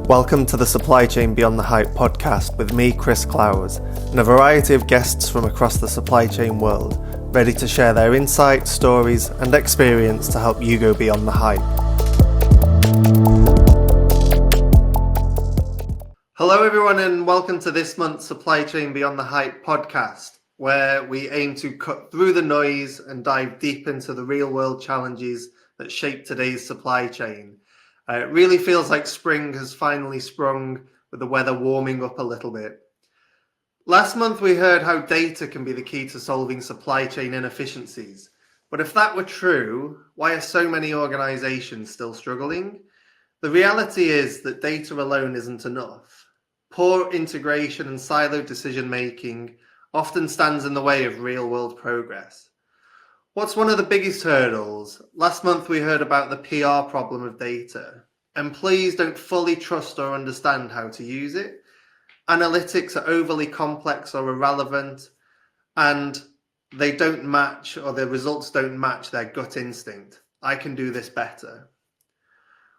Welcome to the Supply Chain Beyond the Hype podcast with me, Chris Clowes, and a variety of guests from across the supply chain world, ready to share their insights, stories, and experience to help you go beyond the hype. Hello everyone, and welcome to this month's Supply Chain Beyond the Hype podcast, where we aim to cut through the noise and dive deep into the real world challenges that shape today's supply chain. It really feels like spring has finally sprung with the weather warming up a little bit. Last month we heard how data can be the key to solving supply chain inefficiencies. But if that were true, why are so many organizations still struggling? The reality is that data alone isn't enough. Poor integration and siloed decision making often stands in the way of real world progress. What's one of the biggest hurdles? Last month we heard about the PR problem of data. Employees don't fully trust or understand how to use it. Analytics are overly complex or irrelevant, and they don't match, or the results don't match their gut instinct. I can do this better.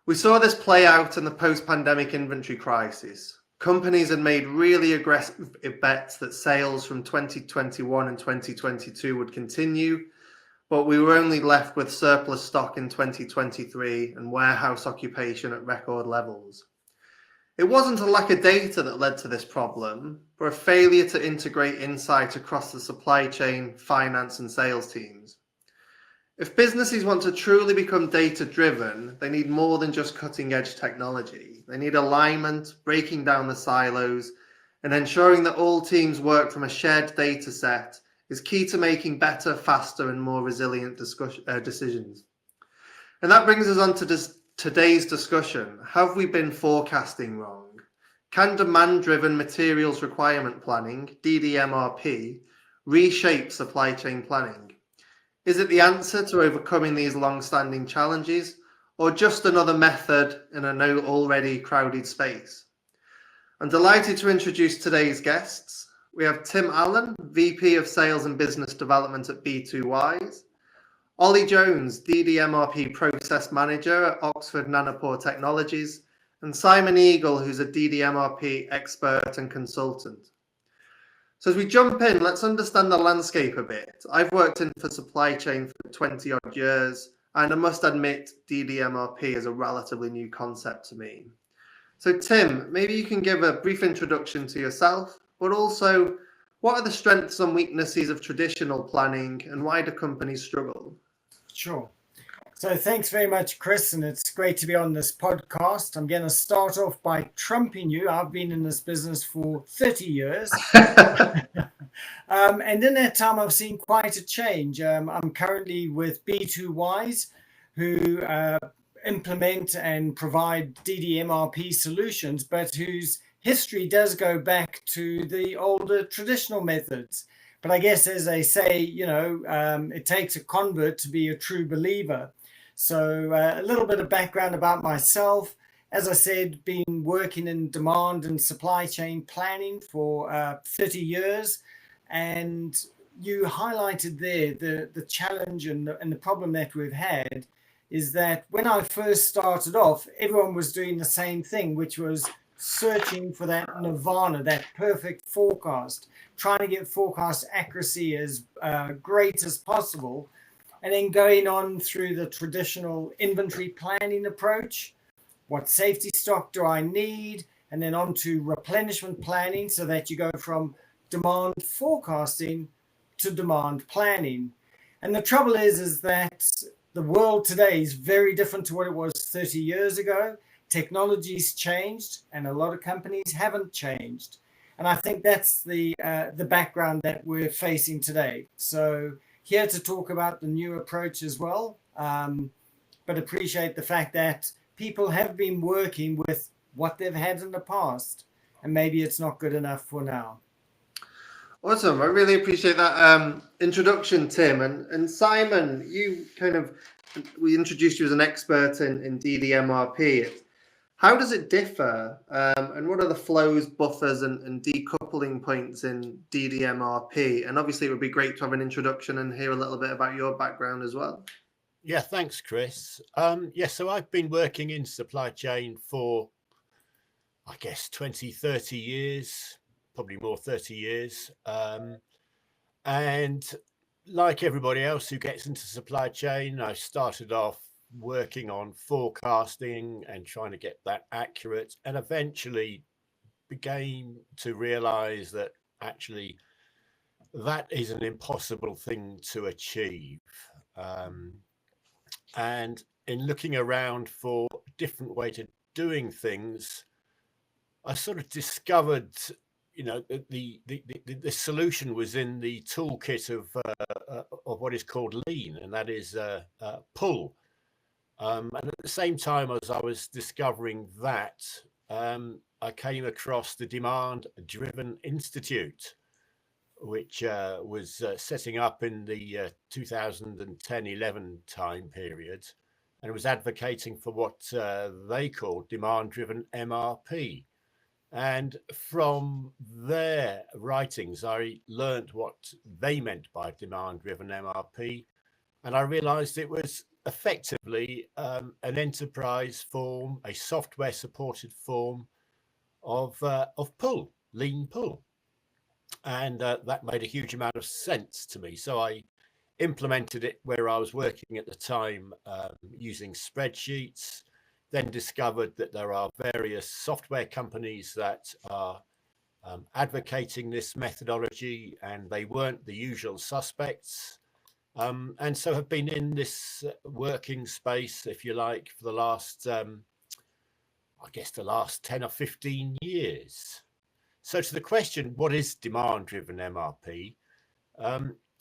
We saw this play out in the post-pandemic inventory crisis. Companies had made really aggressive bets that sales from 2021 and 2022 would continue, but we were only left with surplus stock in 2023 and warehouse occupation at record levels. It wasn't a lack of data that led to this problem, but a failure to integrate insight across the supply chain, finance, and sales teams. If businesses want to truly become data-driven, they need more than just cutting-edge technology. They need alignment, breaking down the silos, and ensuring that all teams work from a shared data set is key to making better, faster, and more resilient decisions. And that brings us on to today's discussion. Have we been forecasting wrong? Can demand-driven materials requirement planning, DDMRP, reshape supply chain planning? Is it the answer to overcoming these long-standing challenges, or just another method in a now already crowded space? I'm delighted to introduce today's guests. We have Tim Allen, VP of Sales and Business Development at B2Wise, Olly Jones, DDMRP Process Manager at Oxford Nanopore Technologies, and Simon Eagle, who's a DDMRP expert and consultant. So as we jump in, let's understand the landscape a bit. I've worked in for supply chain for 20 odd years, and I must admit DDMRP is a relatively new concept to me. So Tim, maybe you can give a brief introduction to yourself, but also, what are the strengths and weaknesses of traditional planning, and why do companies struggle? Sure. So thanks very much, Chris, and it's great to be on this podcast. I'm going to start off by trumping you. I've been in this business for 30 years. And in that time, I've seen quite a change. I'm currently with B2Wise, who implement and provide DDMRP solutions, but whose history does go back to the older traditional methods. But I guess, as they say, it takes a convert to be a true believer. So a little bit of background about myself. As I said, been working in demand and supply chain planning for 30 years. And you highlighted there the challenge and the problem that we've had is that when I first started off, everyone was doing the same thing, which was searching for that nirvana, that perfect forecast, trying to get forecast accuracy as great as possible, and then going on through the traditional inventory planning approach. What safety stock do I need? And then on to replenishment planning, so that you go from demand forecasting to demand planning. And the trouble is that the world today is very different to what it was 30 years ago. Technology's changed, and a lot of companies haven't changed. And I think that's the background that we're facing today. So here to talk about the new approach as well, but appreciate the fact that people have been working with what they've had in the past, and maybe it's not good enough for now. Awesome. I really appreciate that introduction, Tim. And Simon, we introduced you as an expert in DDMRP. How does it differ? And what are the flows, buffers, and decoupling points in DDMRP? And obviously, it would be great to have an introduction and hear a little bit about your background as well. Yeah, thanks, Chris. So I've been working in supply chain for I guess, 20, 30 years, probably more 30 years. And like everybody else who gets into supply chain, I started off working on forecasting and trying to get that accurate, and eventually began to realize that actually that is an impossible thing to achieve. And in looking around for a different way to doing things, I sort of discovered, the solution was in the toolkit of what is called lean, and that is pull. And at the same time as I was discovering that, I came across the Demand Driven Institute, which was setting up in the 2010-11 time period, and it was advocating for what they called demand-driven MRP. And from their writings, I learned what they meant by demand-driven MRP, and I realized it was effectively an enterprise form, a software-supported form of pull, lean pull. And that made a huge amount of sense to me. So I implemented it where I was working at the time, using spreadsheets, then discovered that there are various software companies that are advocating this methodology, and they weren't the usual suspects. And so have been in this working space, if you like, for the last, I guess, the last 10 or 15 years. So to the question, what is demand-driven MRP?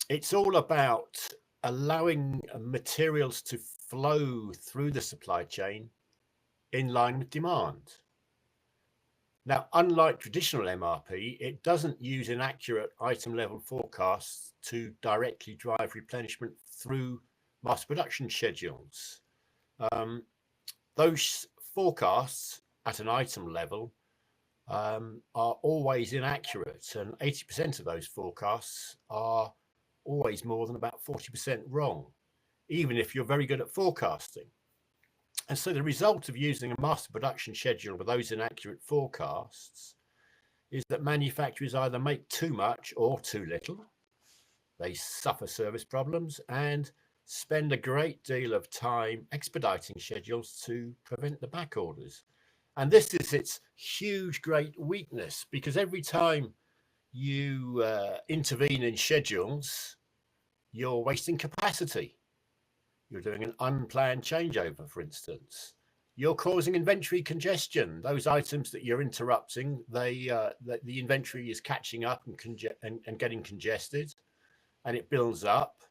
It's all about allowing materials to flow through the supply chain in line with demand. Now, unlike traditional MRP, it doesn't use inaccurate item level forecasts to directly drive replenishment through master production schedules. Those forecasts at an item level are always inaccurate, and 80% of those forecasts are always more than about 40% wrong, even if you're very good at forecasting. And so the result of using a master production schedule with those inaccurate forecasts is that manufacturers either make too much or too little. They suffer service problems and spend a great deal of time expediting schedules to prevent the back orders. And this is its huge, great weakness, because every time you intervene in schedules, you're wasting capacity. You're doing an unplanned changeover, for instance. You're causing inventory congestion. Those items that you're interrupting, the inventory is catching up and getting congested, and it builds up,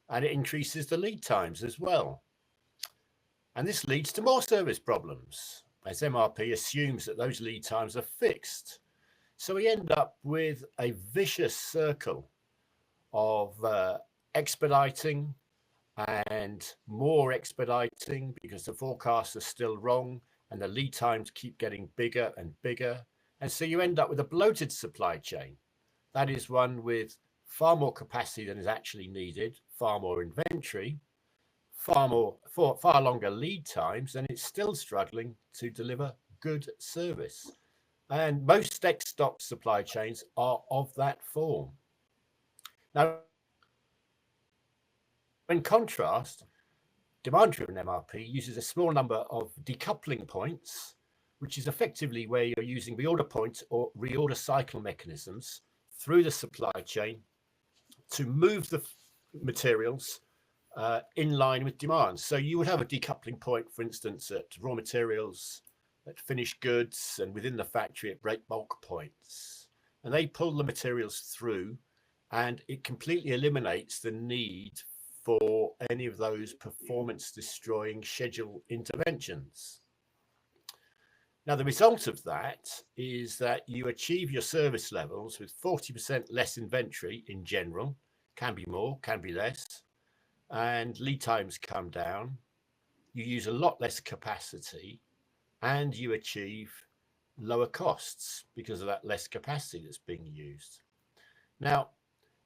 and it increases the lead times as well. And this leads to more service problems, as MRP assumes that those lead times are fixed. So we end up with a vicious circle of expediting and more expediting because the forecasts are still wrong and the lead times keep getting bigger and bigger. And so you end up with a bloated supply chain. That is one with far more capacity than is actually needed, far more inventory, far longer lead times, and it's still struggling to deliver good service. And most stock supply chains are of that form. Now, in contrast, demand-driven MRP uses a small number of decoupling points, which is effectively where you're using reorder point or reorder cycle mechanisms through the supply chain to move the materials in line with demand. So you would have a decoupling point, for instance, at raw materials, at finished goods, and within the factory at break bulk points. And they pull the materials through, and it completely eliminates the need for any of those performance destroying schedule interventions. Now, the result of that is that you achieve your service levels with 40% less inventory in general, can be more, can be less, and lead times come down. You use a lot less capacity, and you achieve lower costs because of that less capacity that's being used. Now,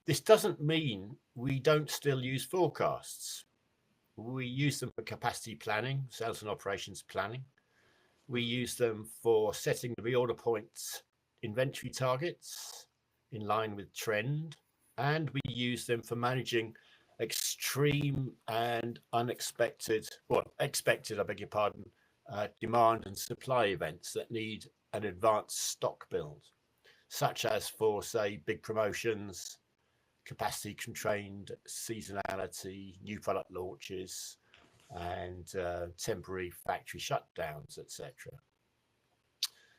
this doesn't mean we don't still use forecasts. We use them for capacity planning, sales and operations planning. We use them for setting the reorder points inventory targets in line with trend, and we use them for managing extreme and unexpected, expected, I beg your pardon, demand and supply events that need an advanced stock build, such as for, say, big promotions, capacity constrained seasonality, new product launches, and temporary factory shutdowns, etc.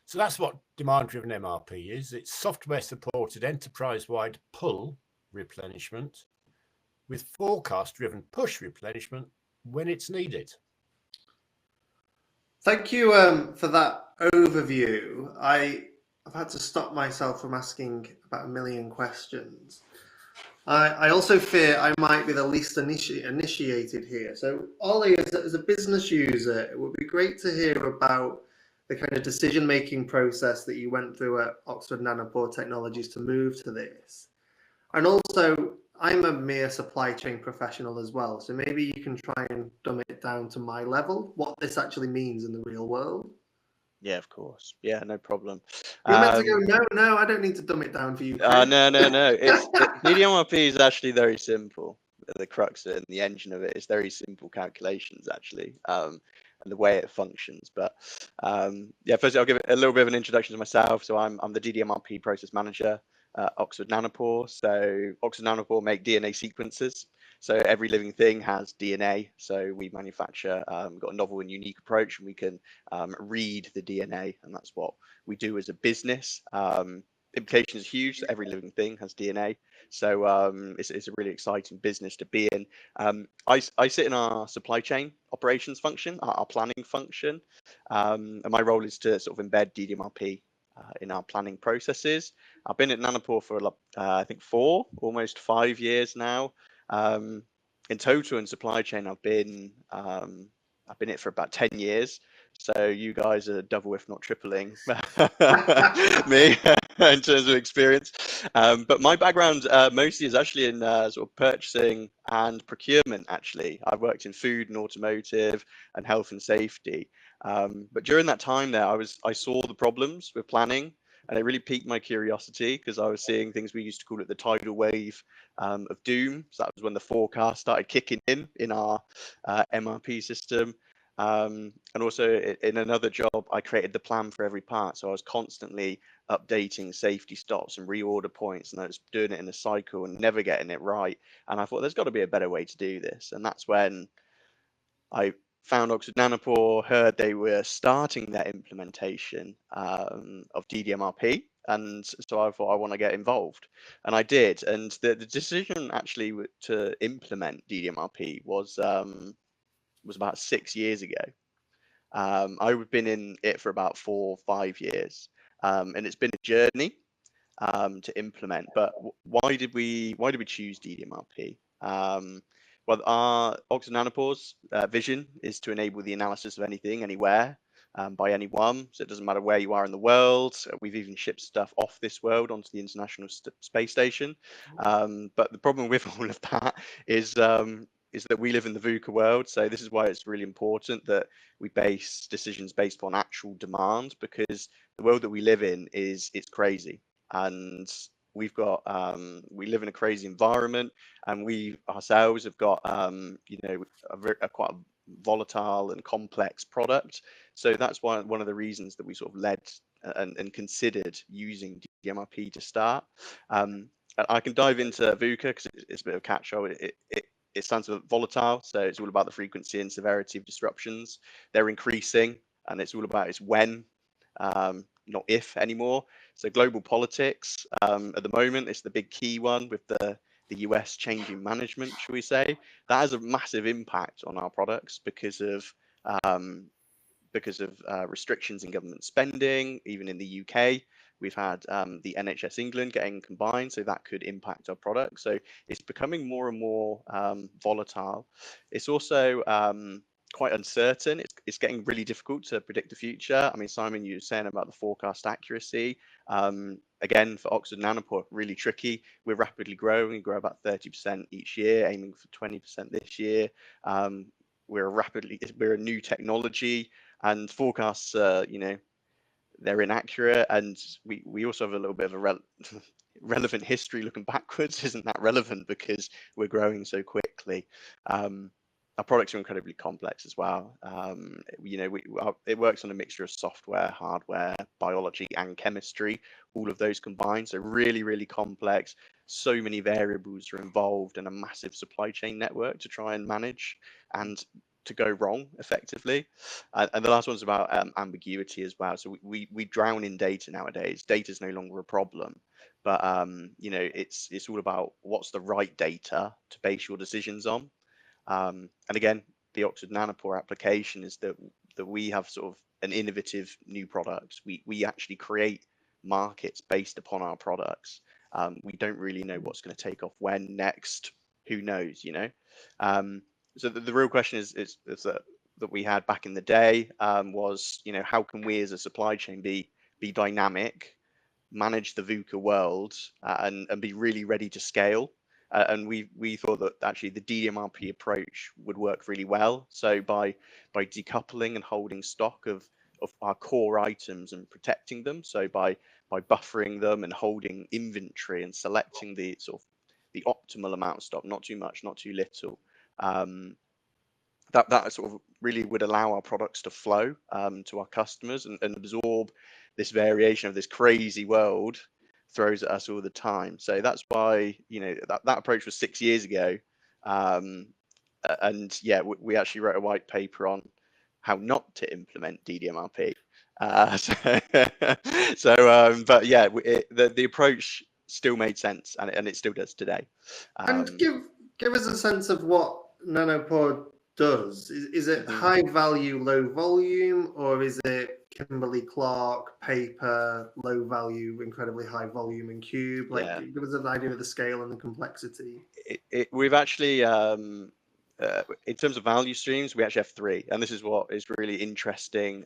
So that's what demand-driven MRP is. It's software-supported enterprise-wide pull replenishment with forecast-driven push replenishment when it's needed. Thank you for that overview. I've had to stop myself from asking about a million questions. I also fear I might be the least initiated here. So, Olly, as a business user, it would be great to hear about the kind of decision-making process that you went through at Oxford Nanopore Technologies to move to this. And also, I'm a mere supply chain professional as well, so maybe you can try and dumb it down to my level, what this actually means in the real world. Yeah, of course. Yeah, no problem. You're meant to go, no, I don't need to dumb it down for you, Chris. No. DDMRP is actually very simple. The crux and the engine of it is very simple calculations, actually, and the way it functions. But firstly, I'll give it a little bit of an introduction to myself. So I'm the DDMRP process manager at Oxford Nanopore. So Oxford Nanopore make DNA sequences. So every living thing has DNA. So we manufacture, got a novel and unique approach, and we can read the DNA, and that's what we do as a business. Implications are huge. So every living thing has DNA. So it's a really exciting business to be in. I sit in our supply chain operations function, our planning function, and my role is to sort of embed DDMRP in our planning processes. I've been at Nanopore for I think almost 5 years now. In total in supply chain, I've been it for about 10 years. So you guys are double, if not tripling me in terms of experience. But my background mostly is actually in sort of purchasing and procurement, actually. I've worked in food and automotive and health and safety. But during that time there, I saw the problems with planning, and it really piqued my curiosity because I was seeing things we used to call it the tidal wave of doom. So that was when the forecast started kicking in our MRP system. And also in another job, I created the plan for every part. So I was constantly updating safety stops and reorder points, and I was doing it in a cycle and never getting it right. And I thought there's got to be a better way to do this. And that's when I found Oxford Nanopore, heard they were starting their implementation of DDMRP. And so I thought I want to get involved, and I did. And the decision actually to implement DDMRP was about 6 years ago. I've been in it for about 4 or 5 years, and it's been a journey to implement. But why did we choose DDMRP? Well, our Oxford Nanopore's vision is to enable the analysis of anything, anywhere, by anyone. So it doesn't matter where you are in the world. We've even shipped stuff off this world onto the International Space Station. But the problem with all of that is that we live in the VUCA world. So this is why it's really important that we base decisions based on actual demand, because the world that we live in it's crazy. And we've got we live in a crazy environment, and we ourselves have got a quite a volatile and complex product. So that's why one of the reasons that we sort of led and considered using DDMRP to start. I can dive into VUCA because it's a bit of a catch-all. It stands for volatile, so it's all about the frequency and severity of disruptions. They're increasing, and it's all about it's when, not if anymore. So global politics at the moment is the big key one, with the US changing management, shall we say. That has a massive impact on our products because of restrictions in government spending. Even in the UK, we've had the NHS England getting combined, so that could impact our products. So it's becoming more and more volatile. It's also quite uncertain. It's getting really difficult to predict the future. I mean, Simon, you were saying about the forecast accuracy. Again, for Oxford Nanopore, really tricky. We're rapidly growing. We grow about 30% each year, aiming for 20% this year. We're a new technology. and forecasts, they're inaccurate, and we also have a little bit of a relevant history looking backwards. Isn't that relevant because we're growing so quickly? Our products are incredibly complex as well. It works on a mixture of software, hardware, biology, and chemistry, all of those combined. So really, really complex. So many variables are involved, and a massive supply chain network to try and manage and to go wrong effectively. And the last one's about ambiguity as well. So we drown in data nowadays. Data is no longer a problem, but it's all about what's the right data to base your decisions on. And again, the Oxford Nanopore application is that we have sort of an innovative new product. We actually create markets based upon our products. We don't really know what's going to take off when, next, who knows, so the real question is that we had back in the day was, how can we as a supply chain be dynamic, manage the VUCA world, and be really ready to scale. And we thought that actually the DDMRP approach would work really well. So by decoupling and holding stock of our core items and protecting them, so by buffering them and holding inventory and selecting the sort of the optimal amount of stock, not too much, not too little, that sort of really would allow our products to flow to our customers and absorb this variation of this crazy world throws at us all the time. So that's why that approach was 6 years ago, and yeah, we actually wrote a white paper on how not to implement DDMRP. But yeah, the approach still made sense, and it still does today. And give us a sense of what Nanopore does. Is it high value, low volume, or is it Kimberly-Clark paper, low value, incredibly high volume and cube? Give us an idea of the scale and the complexity. We've actually, in terms of value streams, we actually have 3, and this is what is really interesting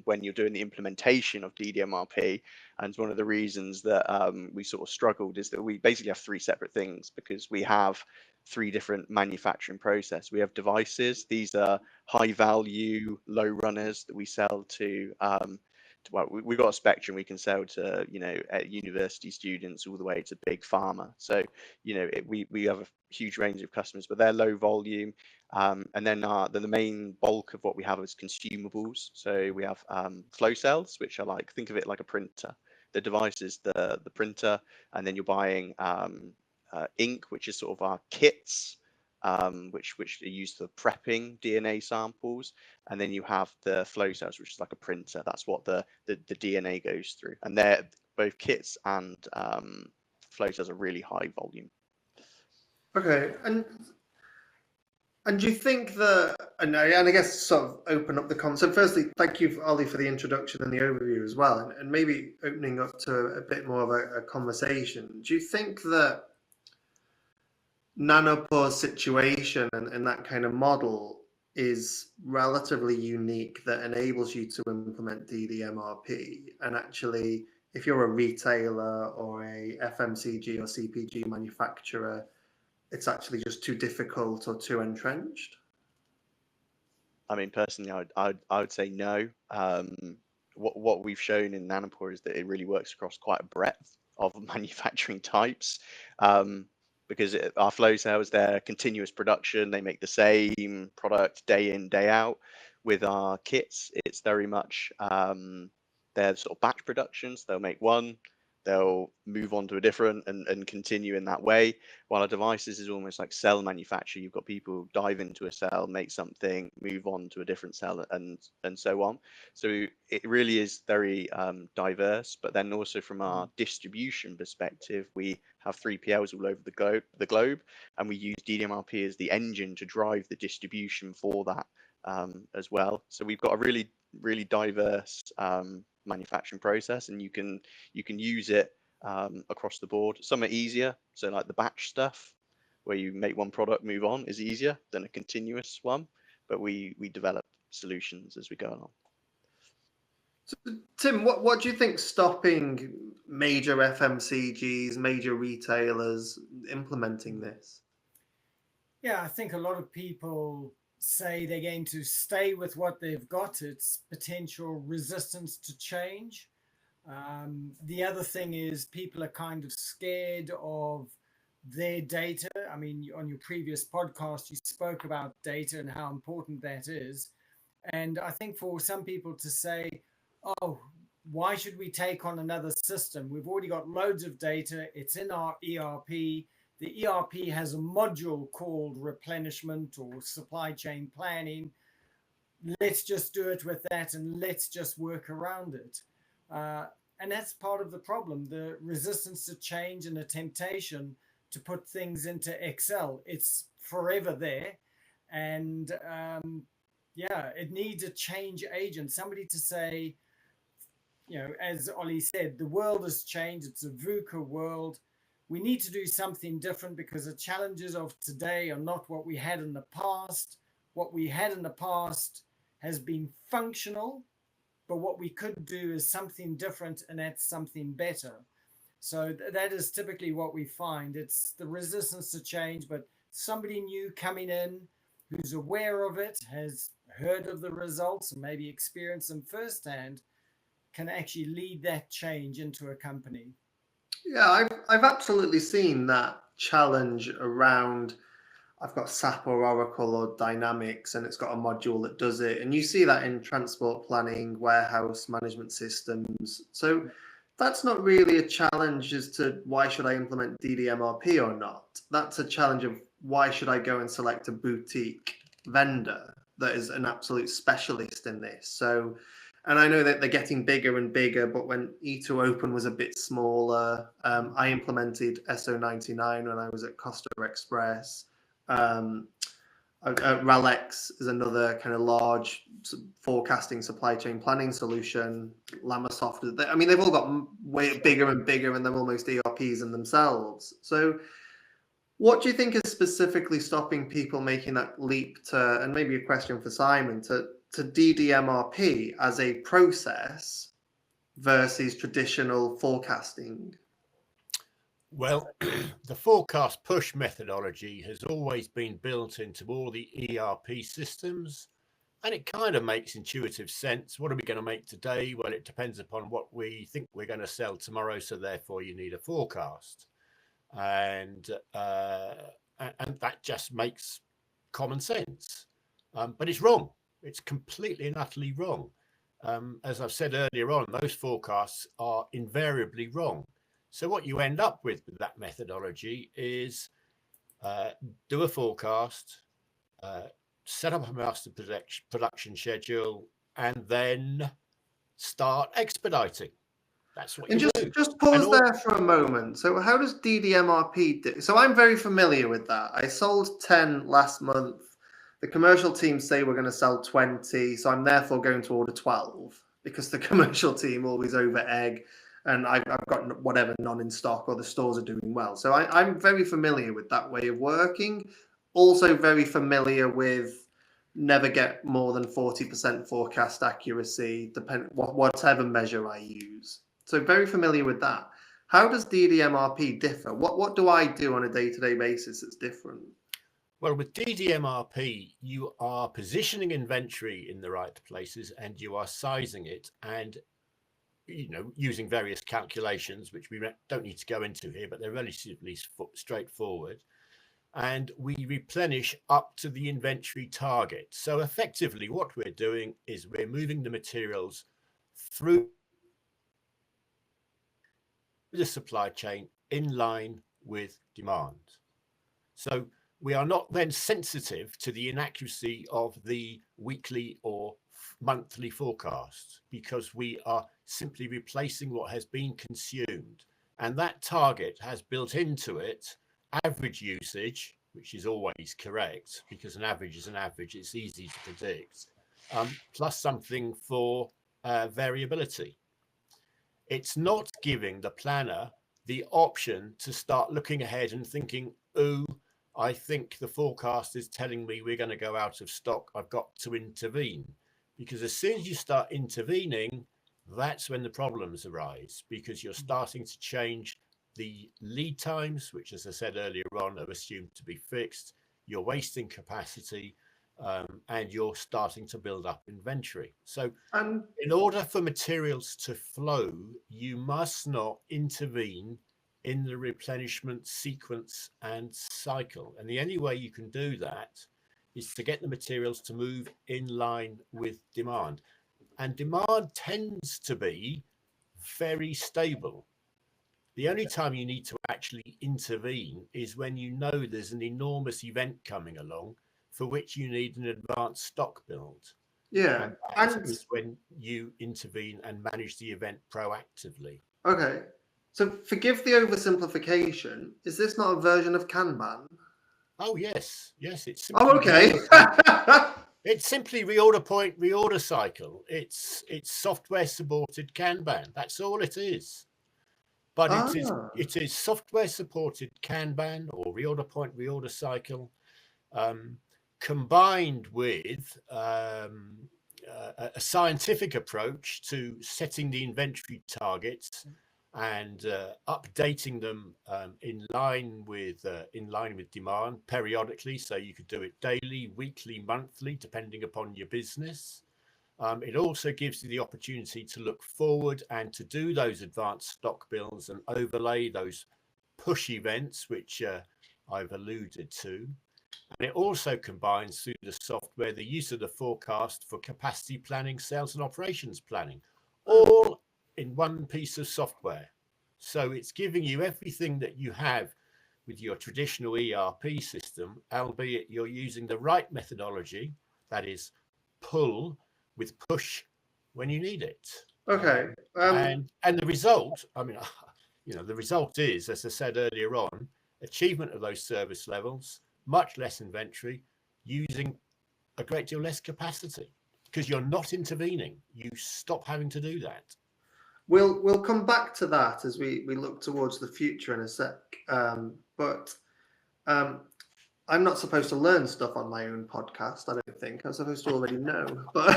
when you're doing the implementation of DDMRP. And one of the reasons that we sort of struggled is that we basically have 3 separate things, because we have 3 different manufacturing process. We have devices. These are high value, low runners that we sell to. Well, we've got a spectrum. We can sell to university students all the way to big pharma. So we have a huge range of customers, but they're low volume. And then the main bulk of what we have is consumables. So we have flow cells, which are think of it like a printer. The device is the printer, and then you're buying ink, which is sort of our kits, which are used for prepping DNA samples, and then you have the flow cells, which is like a printer. That's what the DNA goes through, and they're both kits and flow cells are really high volume. Okay, and do you think that, and I guess sort of open up the concept. Firstly, thank you, Ollie, for the introduction and the overview as well, and maybe opening up to a bit more of a conversation. Do you think that Nanopore's situation and that kind of model is relatively unique, that enables you to implement DDMRP? And actually, if you're a retailer or a FMCG or CPG manufacturer, it's actually just too difficult or too entrenched? I mean, personally, I would say no. What we've shown in Nanopore is that it really works across quite a breadth of manufacturing types. Because our flow cells, they're continuous production. They make the same product day in, day out. With our kits, it's very much they're sort of batch productions. They'll make one, they'll move on to a different and continue in that way. While our devices is almost like cell manufacture. You've got people dive into a cell, make something, move on to a different cell, and so on. So it really is very diverse. But then also from our distribution perspective, we have 3PLs all over the globe, and we use DDMRP as the engine to drive the distribution for that as well. So we've got a really, really diverse manufacturing process, and you can use it across the board. Some are easier, so like the batch stuff where you make one product, move on, is easier than a continuous one, but we develop solutions as we go along. So, Tim, what do you think stopping major FMCGs, major retailers implementing this? Yeah, I think a lot of people say they're going to stay with what they've got, it's potential resistance to change. The other thing is people are kind of scared of their data. I mean, on your previous podcast, you spoke about data and how important that is. And I think for some people to say, oh, why should we take on another system? We've already got loads of data. It's in our ERP. The ERP has a module called replenishment or supply chain planning. Let's just do it with that and let's just work around it. And that's part of the problem, the resistance to change and the temptation to put things into Excel. It's forever there. And yeah, it needs a change agent, somebody to say, you know, as Olly said, the world has changed. It's a VUCA world. We need to do something different because the challenges of today are not what we had in the past. What we had in the past has been functional, but what we could do is something different, and that's something better. So that is typically what we find. It's the resistance to change, but somebody new coming in who's aware of it, has heard of the results and maybe experienced them firsthand, can actually lead that change into a company. Yeah, I've absolutely seen that challenge around. I've got SAP or Oracle or Dynamics, and it's got a module that does it. And you see that in transport planning, warehouse management systems. So that's not really a challenge as to why should I implement DDMRP or not. That's a challenge of why should I go and select a boutique vendor that is an absolute specialist in this. So, and I know that they're getting bigger and bigger, but when E2 Open was a bit smaller, I implemented SO99 when I was at Costa Express. Ralex is another kind of large forecasting supply chain planning solution. Lamasoft, I mean, they've all got way bigger and bigger, and they're almost ERPs in themselves. So what do you think is specifically stopping people making that leap to, and maybe a question for Simon, to DDMRP as a process versus traditional forecasting? Well, the forecast push methodology has always been built into all the ERP systems, and it kind of makes intuitive sense. What are we going to make today? Well, it depends upon what we think we're going to sell tomorrow, so therefore you need a forecast. And that just makes common sense. But it's wrong. It's completely and utterly wrong. As I've said earlier on, those forecasts are invariably wrong. So what you end up with that methodology is do a forecast, set up a master production schedule, and then start expediting. That's what you do. Just pause there for a moment. So how does DDMRP do? So I'm very familiar with that. I sold 10 last month. The commercial team say we're going to sell 20. So I'm therefore going to order 12 because the commercial team always over egg. And I've got whatever none in stock or the stores are doing well. So I'm very familiar with that way of working. Also very familiar with never get more than 40% forecast accuracy, whatever measure I use. So very familiar with that. How does DDMRP differ? What do I do on a day-to-day basis that's different? Well, with DDMRP, you are positioning inventory in the right places and you are sizing it and using various calculations, which we don't need to go into here, but they're relatively straightforward. And we replenish up to the inventory target. So effectively, what we're doing is we're moving the materials through the supply chain in line with demand. So we are not then sensitive to the inaccuracy of the weekly or monthly forecasts because we are simply replacing what has been consumed. And that target has built into it average usage, which is always correct because an average is an average. It's easy to predict, plus something for variability. It's not giving the planner the option to start looking ahead and thinking, oh, I think the forecast is telling me we're going to go out of stock. I've got to intervene. Because as soon as you start intervening, that's when the problems arise because you're starting to change the lead times, which, as I said earlier on, are assumed to be fixed. You're wasting capacity. and you're starting to build up inventory. So And in order for materials to flow, you must not intervene in the replenishment sequence and cycle. And the only way you can do that is to get the materials to move in line with demand. And demand tends to be very stable. The only time you need to actually intervene is when you know there's an enormous event coming along for which you need an advanced stock build. yeah, And that and is when you intervene and manage the event proactively. okay. So forgive the oversimplification. Is this not a version of Kanban? Oh yes, it's simply Oh, okay. it's simply reorder point, reorder cycle. It's software supported Kanban. That's all it is. But it is software supported Kanban or reorder point, reorder cycle, combined with a scientific approach to setting the inventory targets and updating them in line with demand periodically. So you could do it daily, weekly, monthly, depending upon your business. It also gives you the opportunity to look forward and to do those advanced stock builds and overlay those push events, which I've alluded to. And it also combines through the software the use of the forecast for capacity planning, sales and operations planning, all in one piece of software. So it's giving you everything that you have with your traditional ERP system, albeit you're using the right methodology, that is pull with push when you need it. Okay. And the result, I mean, the result is, as I said earlier on, achievement of those service levels, much less inventory, using a great deal less capacity because you're not intervening. You stop having to do that. We'll come back to that as we look towards the future in a sec. But I'm not supposed to learn stuff on my own podcast. I don't think I'm supposed to already know. But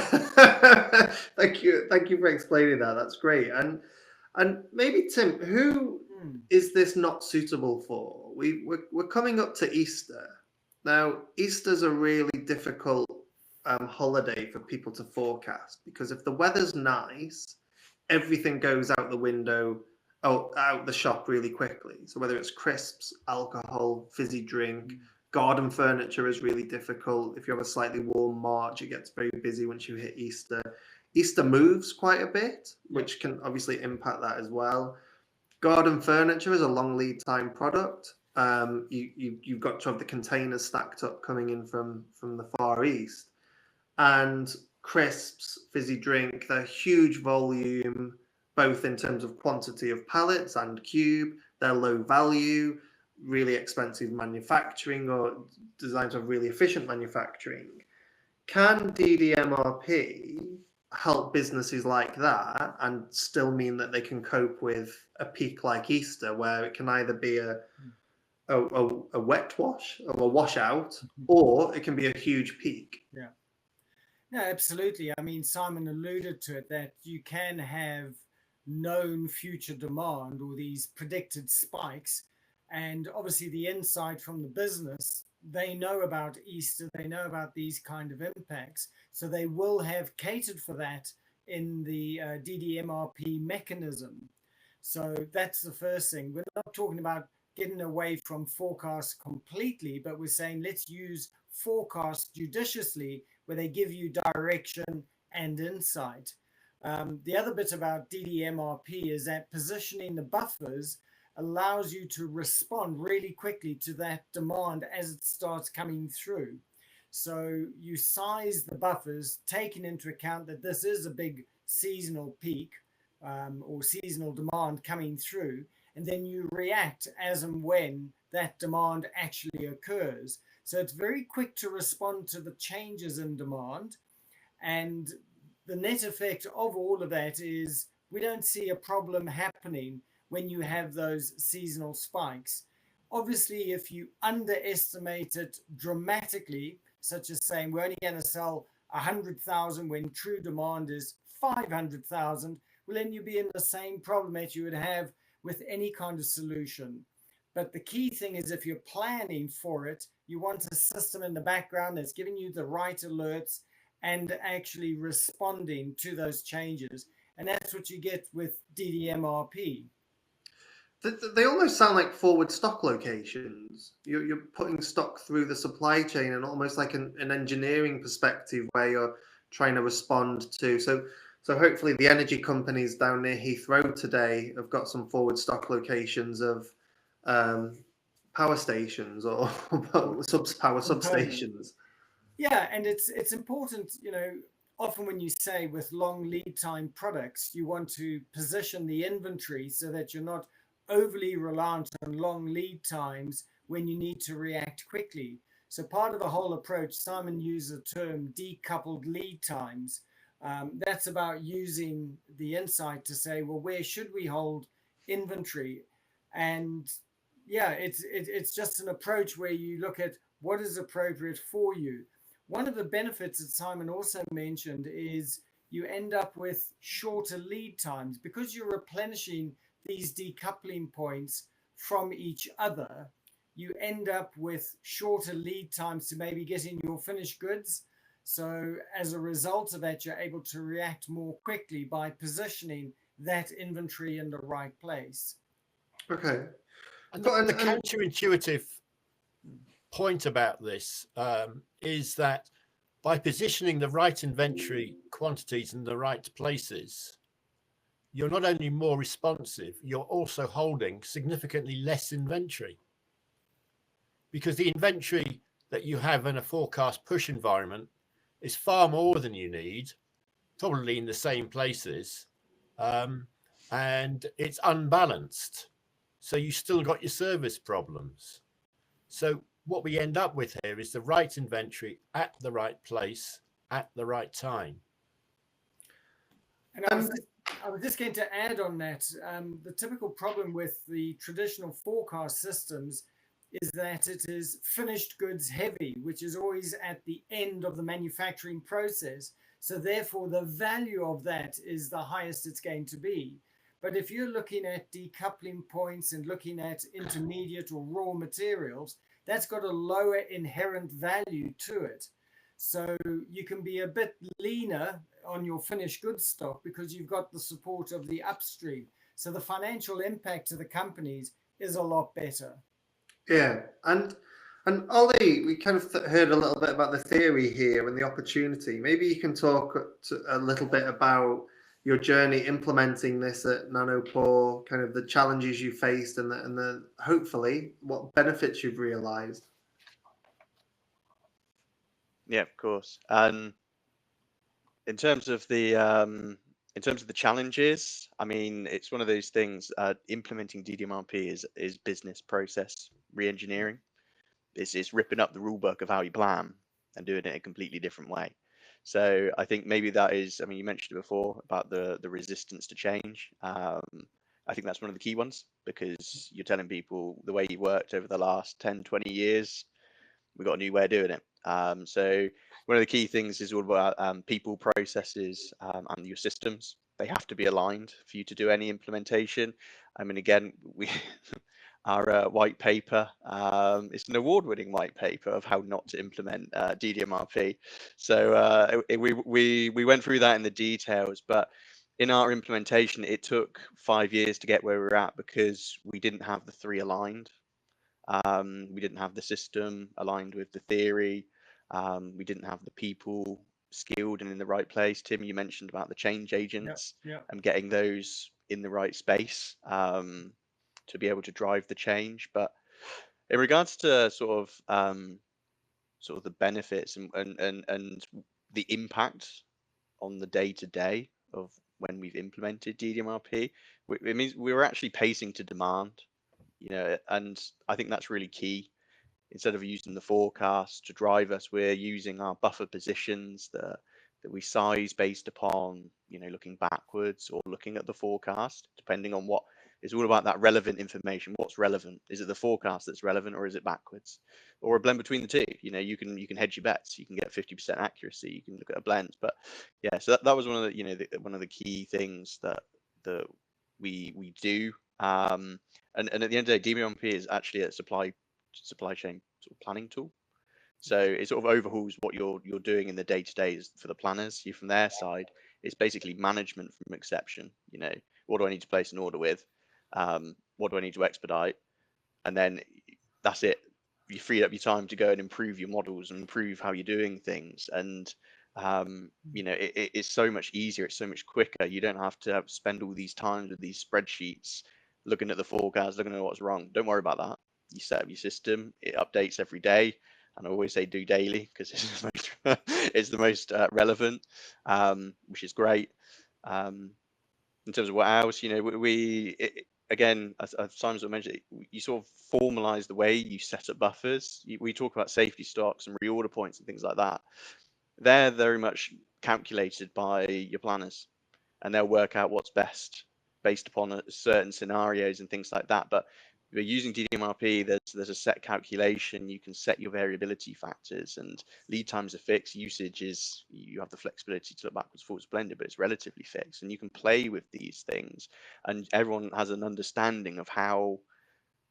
thank you for explaining that. That's great. And maybe Tim, who is this not suitable for? We're coming up to Easter now. Easter's a really difficult holiday for people to forecast because if the weather's nice, everything goes out the window, out the shop really quickly. So whether it's crisps, alcohol, fizzy drink, garden furniture is really difficult. If you have a slightly warm March, it gets very busy once you hit Easter. Easter moves quite a bit, which can obviously impact that as well. Garden furniture is a long lead time product. You've got to have the containers stacked up coming in from the Far East. And crisps, fizzy drink, they're huge volume, both in terms of quantity of pallets and cube. They're low value, really expensive manufacturing or designed to have really efficient manufacturing. Can DDMRP help businesses like that and still mean that they can cope with a peak like Easter, where it can either be a wet wash or a washout, or it can be a huge peak? Yeah. No, absolutely. I mean, Simon alluded to it, that you can have known future demand or these predicted spikes. And obviously the insight from the business, they know about Easter, they know about these kind of impacts. So they will have catered for that in the DDMRP mechanism. So that's the first thing. We're not talking about getting away from forecasts completely, but we're saying let's use forecasts judiciously where they give you direction and insight. The other bit about DDMRP is that positioning the buffers allows you to respond really quickly to that demand as it starts coming through. So you size the buffers, taking into account that this is a big seasonal peak or seasonal demand coming through, and then you react as and when that demand actually occurs. So it's very quick to respond to the changes in demand. And the net effect of all of that is we don't see a problem happening when you have those seasonal spikes. Obviously, if you underestimate it dramatically, such as saying we're only going to sell 100,000 when true demand is 500,000, well, then you'd be in the same problem that you would have with any kind of solution. But the key thing is, if you're planning for it, you want a system in the background that's giving you the right alerts and actually responding to those changes. And that's what you get with DDMRP. They almost sound like forward stock locations. You're putting stock through the supply chain, and almost like an engineering perspective where you're trying to respond to. So hopefully the energy companies down near Heathrow today have got some forward stock locations of power stations or power substations. Yeah, and it's important, often when you say with long lead time products, you want to position the inventory so that you're not overly reliant on long lead times when you need to react quickly. So part of the whole approach, Simon used the term decoupled lead times. That's about using the insight to say, well, where should we hold inventory? And yeah, it's just an approach where you look at what is appropriate for you. One of the benefits that Simon also mentioned is you end up with shorter lead times because you're replenishing these decoupling points from each other. You end up with shorter lead times to maybe getting your finished goods. So as a result of that, you're able to react more quickly by positioning that inventory in the right place. Okay. And the counterintuitive point about this is that by positioning the right inventory quantities in the right places, you're not only more responsive, you're also holding significantly less inventory. Because the inventory that you have in a forecast push environment is far more than you need, probably in the same places, and it's unbalanced. So you still got your service problems. So what we end up with here is the right inventory at the right place at the right time. And I was just going to add on that, the typical problem with the traditional forecast systems is that it is finished goods heavy, which is always at the end of the manufacturing process. So therefore, the value of that is the highest it's going to be. But if you're looking at decoupling points and looking at intermediate or raw materials, that's got a lower inherent value to it. So you can be a bit leaner on your finished goods stock because you've got the support of the upstream. So the financial impact to the companies is a lot better. Yeah, and Ollie, we kind of heard a little bit about the theory here and the opportunity. Maybe you can talk a little bit about your journey implementing this at Nanopore, kind of the challenges you faced, and the hopefully what benefits you've realised. Yeah, of course. In terms of the challenges, I mean, it's one of those things. Implementing DDMRP is business process re-engineering. It's ripping up the rule book of how you plan and doing it a completely different way. So I think maybe that is. I mean, you mentioned it before about the resistance to change. I think that's one of the key ones because you're telling people the way you worked over the last 10, 20 years, we've got a new way of doing it. So one of the key things is all about people, processes, and your systems. They have to be aligned for you to do any implementation. I mean, again, our white paper, it's an award-winning white paper of how not to implement DDMRP. So we went through that in the details, but in our implementation, it took 5 years to get where we're at because we didn't have the three aligned. We didn't have the system aligned with the theory. We didn't have the people skilled and in the right place. Tim, you mentioned about the change agents and getting those in the right space to be able to drive the change. But in regards to sort of the benefits and the impact on the day-to-day of when we've implemented DDMRP, it means we were actually pacing to demand. And I think that's really key. Instead of using the forecast to drive us, we're using our buffer positions that we size based upon, looking backwards or looking at the forecast, depending on what is all about that relevant information. What's relevant? Is it the forecast that's relevant, or is it backwards, or a blend between the two? You can hedge your bets. You can get 50% accuracy. You can look at a blend. But yeah, so that was one of the one of the key things that we do And at the end of the day, DDMRP is actually a supply chain sort of planning tool. So it sort of overhauls what you're doing in the day-to-day for the planners. You, from their side, it's basically management from exception. You know, what do I need to place an order with? What do I need to expedite? And then that's it. You free up your time to go and improve your models and improve how you're doing things. And you know, it's so much easier. It's so much quicker. You don't have to spend all these times with these spreadsheets, looking at the forecast, looking at what's wrong. Don't worry about that. You set up your system. It updates every day. And I always say do daily because it's the most relevant, which is great. In terms of what else, you know, again, as Simon mentioned, you sort of formalize the way you set up buffers. We talk about safety stocks and reorder points and things like that. They're very much calculated by your planners, and they'll work out what's best based upon certain scenarios and things like that. But if you're using DDMRP, there's a set calculation. You can set your variability factors, and lead times are fixed. Usage is, you have the flexibility to look backwards, forwards, blended, but it's relatively fixed. And you can play with these things, and everyone has an understanding of how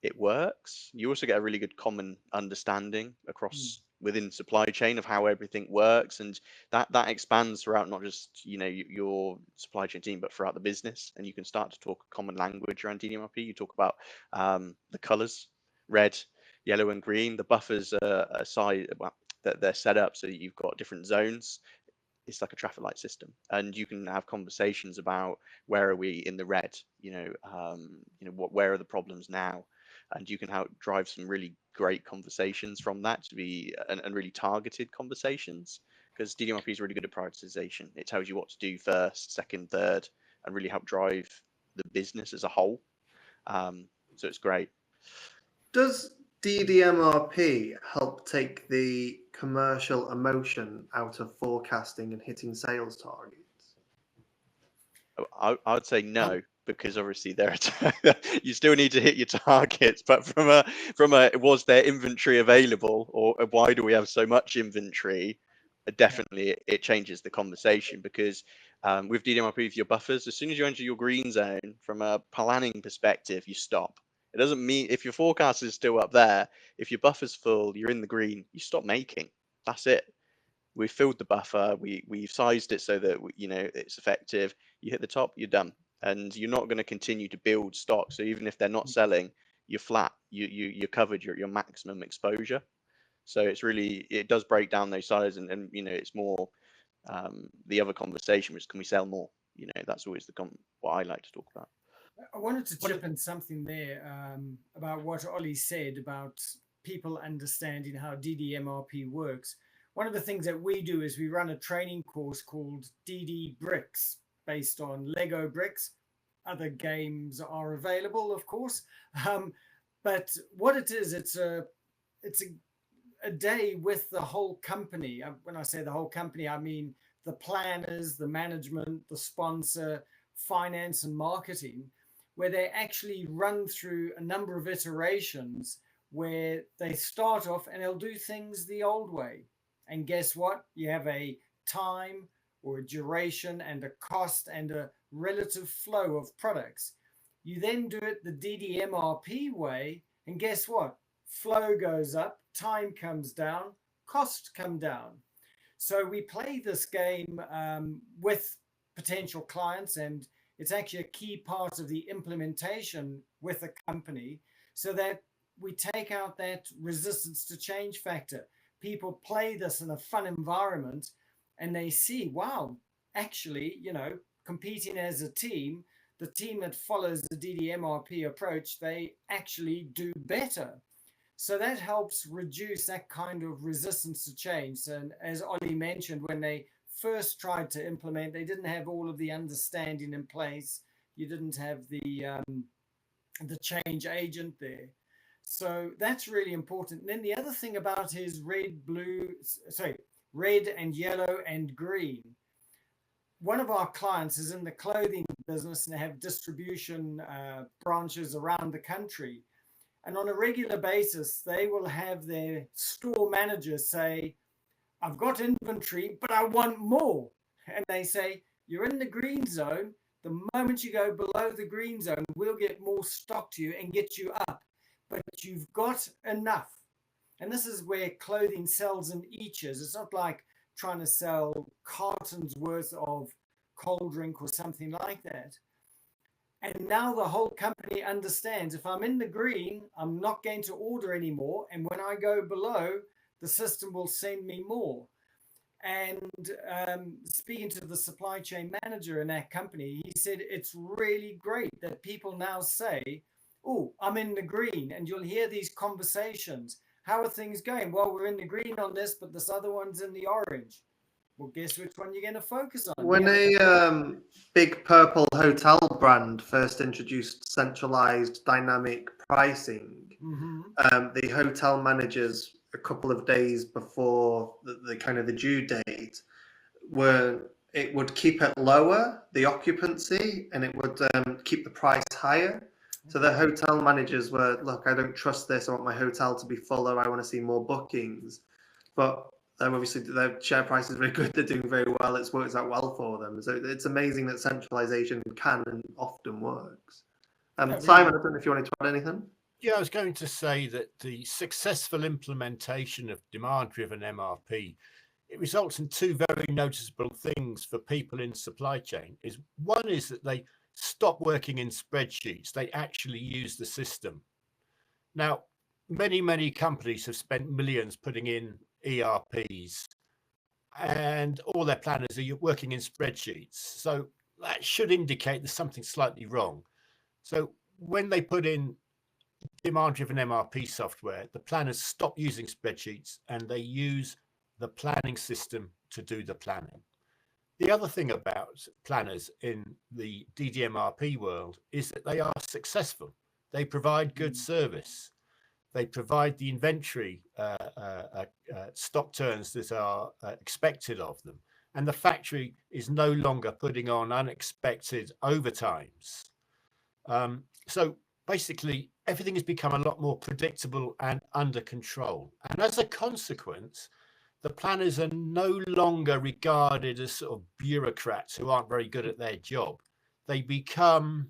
it works. You also get a really good common understanding across within supply chain of how everything works, and that expands throughout not just, you know, your supply chain team, but throughout the business. And you can start to talk a common language around DDMRP. You talk about the colors, red, yellow, and green. The buffers are well, they're set up so that you've got different zones. It's like a traffic light system, and you can have conversations about where are we in the red, you know, where are the problems now, and you can help drive some really great conversations from that to be and really targeted conversations, because DDMRP is really good at prioritization. It tells you what to do first, second, third, and really help drive the business as a whole. So it's great. Does DDMRP help take the commercial emotion out of forecasting and hitting sales targets? I would say no, because obviously you still need to hit your targets. But from a was there inventory available, or why do we have so much inventory? Definitely, it changes the conversation, because with DDMRP, with your buffers, as soon as you enter your green zone, from a planning perspective, you stop. It doesn't mean if your forecast is still up there, if your buffer's full, you're in the green, you stop making. That's it. We filled the buffer, we've sized it so that you know it's effective. You hit the top, you're done, and you're not going to continue to build stock. So even if they're not selling, you're flat. You're covered. Your maximum exposure. So it's really, it does break down those sizes, and you know, it's more the other conversation, which is, can we sell more? You know, that's always what I like to talk about. I wanted to chip in something there about what Ollie said about people understanding how DDMRP works. One of the things that we do is we run a training course called DD Bricks, based on Lego bricks. Other games are available, of course, but what it is, it's a day with the whole company. When I say the whole company, I mean the planners, the management, the sponsor, finance, and marketing, where they actually run through a number of iterations where they start off and they'll do things the old way. And guess what? You have a time or a duration and a cost and a relative flow of products. You then do it the DDMRP way, and guess what? Flow goes up, time comes down, costs come down. So we play this game with potential clients, and it's actually a key part of the implementation with a company, so that we take out that resistance to change factor. People play this in a fun environment, and they see, wow, actually, you know, competing as a team, the team that follows the DDMRP approach, they actually do better. So that helps reduce that kind of resistance to change. And as Ollie mentioned, when they first tried to implement, they didn't have all of the understanding in place. You didn't have the change agent there. So that's really important. And then the other thing about his red and yellow and green. One of our clients is in the clothing business, and they have distribution branches around the country. And on a regular basis, they will have their store managers say, I've got inventory, but I want more. And they say, you're in the green zone. The moment you go below the green zone, we'll get more stock to you and get you up. But you've got enough. And this is where clothing sells in eaches. It's not like trying to sell cartons worth of cold drink or something like that. And now the whole company understands, if I'm in the green, I'm not going to order anymore. And when I go below, the system will send me more. And speaking to the supply chain manager in that company, he said it's really great that people now say, oh, I'm in the green. And you'll hear these conversations. How are things going? Well, we're in the green on this, but this other one's in the orange. Well, guess which one you're going to focus on? When a big purple hotel brand first introduced centralized dynamic pricing, the hotel managers a couple of days before the kind of the due date it would keep it lower, the occupancy, and it would keep the price higher. So the hotel managers were, look, I don't trust this. I want my hotel to be fuller. I want to see more bookings. But obviously their share price is very good. They're doing very well. It's worked out well for them. So it's amazing that centralization can and often works. Simon, I don't know if you wanted to add anything. Yeah, I was going to say that the successful implementation of demand-driven MRP, it results in two very noticeable things for people in supply chain. One is that they stop working in spreadsheets. They actually use the system. Now, many companies have spent millions putting in ERPs, and all their planners are working in spreadsheets. So that should indicate there's something slightly wrong. So when they put in demand-driven MRP software, the planners stop using spreadsheets and they use the planning system to do the planning. The other thing about planners in the DDMRP world is that they are successful. They provide good service. They provide the inventory stock turns that are expected of them. And the factory is no longer putting on unexpected overtimes. So basically, everything has become a lot more predictable and under control. And as a consequence, the planners are no longer regarded as sort of bureaucrats who aren't very good at their job. They become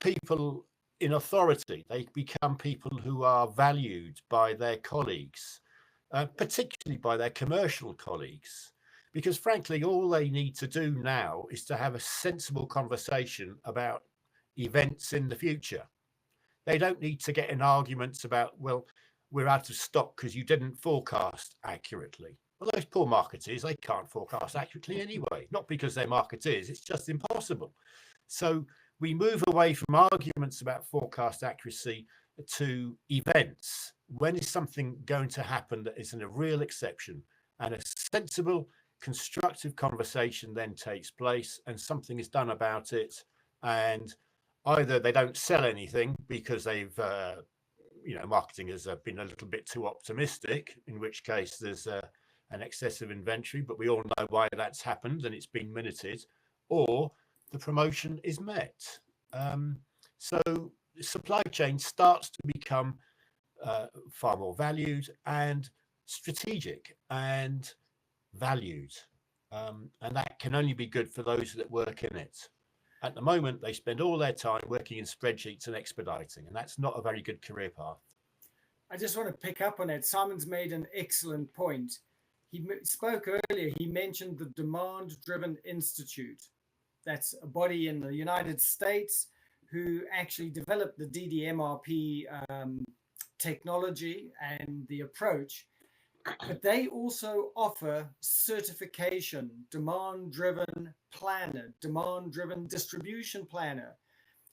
people in authority. They become people who are valued by their colleagues, particularly by their commercial colleagues, because frankly, all they need to do now is to have a sensible conversation about events in the future. They don't need to get in arguments about, well, we're out of stock because you didn't forecast accurately. Well, those poor marketeers, they can't forecast accurately anyway, not because they're marketeers, it's just impossible. So we move away from arguments about forecast accuracy to events. When is something going to happen that isn't a real exception? And a sensible, constructive conversation then takes place and something is done about it. And either they don't sell anything because they've, marketing has been a little bit too optimistic, in which case there's an excessive inventory, but we all know why that's happened and it's been minuted, or the promotion is met. So the supply chain starts to become far more valued and strategic and valued. And that can only be good for those that work in it. At the moment, they spend all their time working in spreadsheets and expediting, and that's not a very good career path. I just want to pick up on it. Simon's made an excellent point. He spoke earlier, he mentioned the Demand-Driven Institute. That's a body in the United States who actually developed the DDMRP technology and the approach. But they also offer certification, demand-driven planner, demand-driven distribution planner.